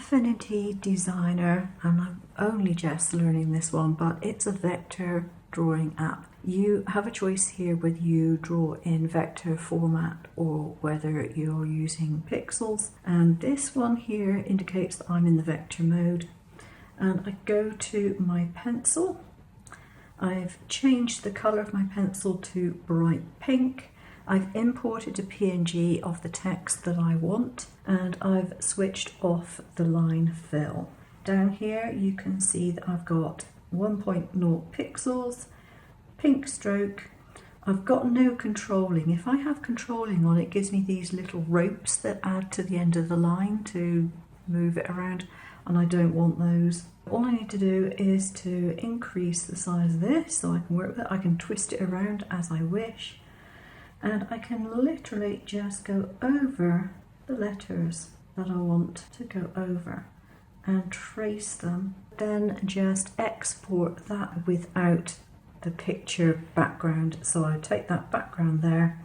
Affinity Designer, and I'm only just learning this one, but it's a vector drawing app. You have a choice here whether you draw in vector format or whether you're using pixels, and this one here indicates that I'm in the vector mode. And I go to my pencil. I've changed the colour of my pencil to bright pink. I've imported a PNG of the text that I want, and I've switched off the line fill. Down here you can see that I've got 1.0 pixels, pink stroke. I've got no controlling. If I have controlling on, it gives me these little ropes that add to the end of the line to move it around, and I don't want those. All I need to do is to increase the size of this so I can work with it. I can twist it around as I wish, and I can literally just go over the letters that I want to go over and trace them, then just export that without the picture background. So I take that background there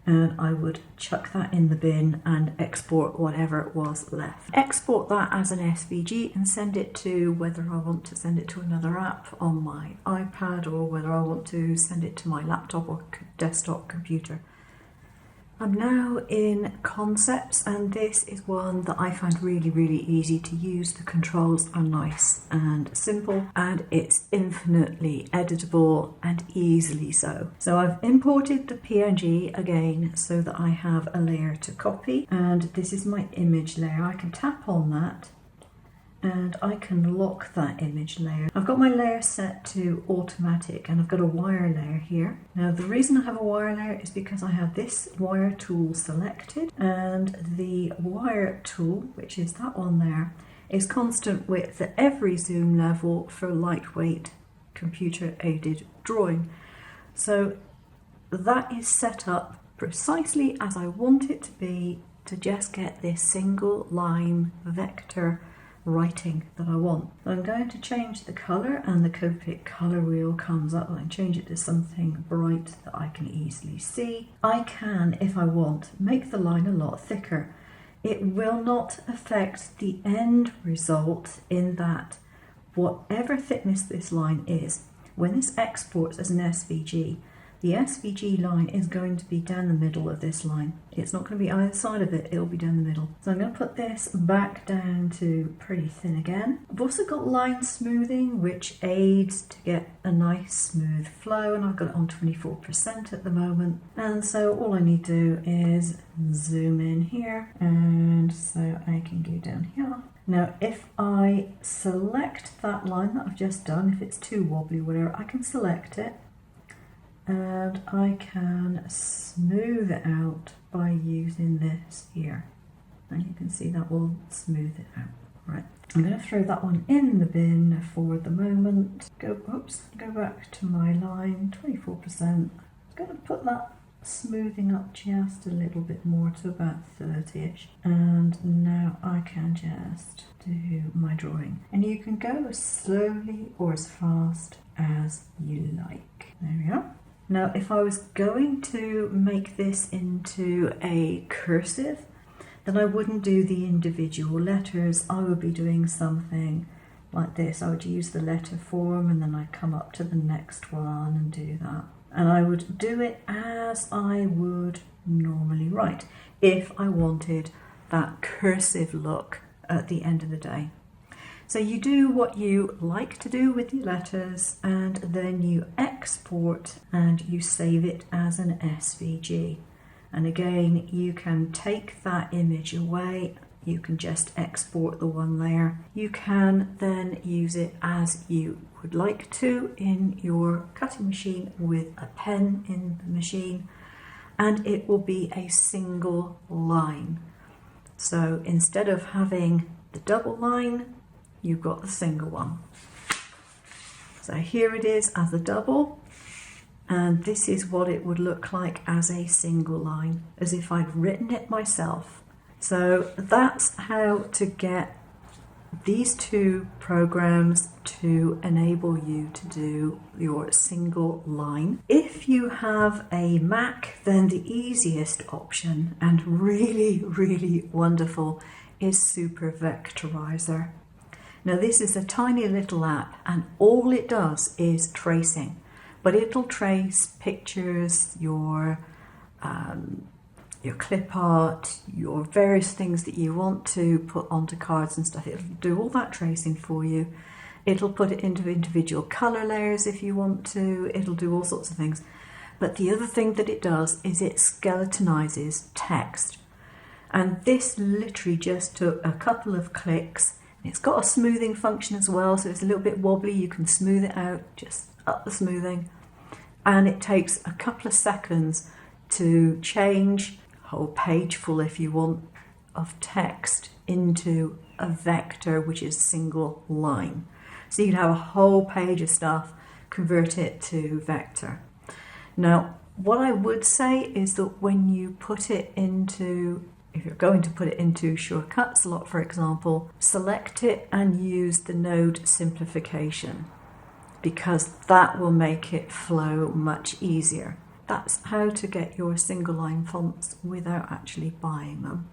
and I would chuck that in the bin and export whatever was left. Export that as an SVG and send it to, whether I want to send it to another app on my iPad or whether I want to send it to my laptop or desktop computer. I'm now in Concepts, and this is one that I find really easy to use. The controls are nice and simple, and it's infinitely editable and easily so. So I've imported the PNG again so that I have a layer to copy, and this is my image layer. I can tap on that and I can lock that image layer. I've got my layer set to automatic, and I've got a wire layer here. Now the reason I have a wire layer is because I have this wire tool selected, and the wire tool, which is that one there, is constant width at every zoom level for lightweight computer aided drawing. So that is set up precisely as I want it to be, to just get this single line vector writing that I want. So I'm going to change the colour, and the Copic colour wheel comes up, and I change it to something bright that I can easily see. I can, if I want, make the line a lot thicker. It will not affect the end result in that whatever thickness this line is, when this exports as an SVG, the SVG line is going to be down the middle of this line. It's not going to be either side of it, it'll be down the middle. So I'm going to put this back down to pretty thin again. I've also got line smoothing, which aids to get a nice smooth flow, and I've got it on 24% at the moment. And so all I need to do is zoom in here, and so I can go down here. Now if I select that line that I've just done, if it's too wobbly or whatever, I can select it, and I can smooth it out by using this here, and you can see that will smooth it out. Right, I'm going to throw that one in the bin for the moment. Go back to my line, 24%. I'm going to put that smoothing up just a little bit more to about 30ish, and now I can just do my drawing, and you can go as slowly or as fast as you like. There we are. Now if I was going to make this into a cursive, then I wouldn't do the individual letters. I would be doing something like this. I would use the letter form, and then I'd come up to the next one and do that. And I would do it as I would normally write if I wanted that cursive look at the end of the day. So you do what you like to do with your letters, and then you export and you save it as an SVG. And again, you can take that image away. You can just export the one layer. You can then use it as you would like to in your cutting machine with a pen in the machine, and it will be a single line. So instead of having the double line, you've got the single one. So here it is as a double, and this is what it would look like as a single line, as if I'd written it myself. So that's how to get these two programs to enable you to do your single line. If you have a Mac, then the easiest option and really wonderful is Super Vectorizer. Now this is a tiny little app and all it does is tracing, but it'll trace pictures, your clip art, your various things that you want to put onto cards and stuff. It'll do all that tracing for you. It'll put it into individual colour layers if you want to. It'll do all sorts of things. But the other thing that it does is it skeletonizes text. And this literally just took a couple of clicks. It's got a smoothing function as well, so it's a little bit wobbly. You can smooth it out, just up the smoothing. And it takes a couple of seconds to change a whole page full, if you want, of text into a vector, which is single line. So you can have a whole page of stuff, convert it to vector. Now, what I would say is that when you put it into, if you're going to put it into SureCutsALot, for example, select it and use the node simplification, because that will make it flow much easier. That's how to get your single line fonts without actually buying them.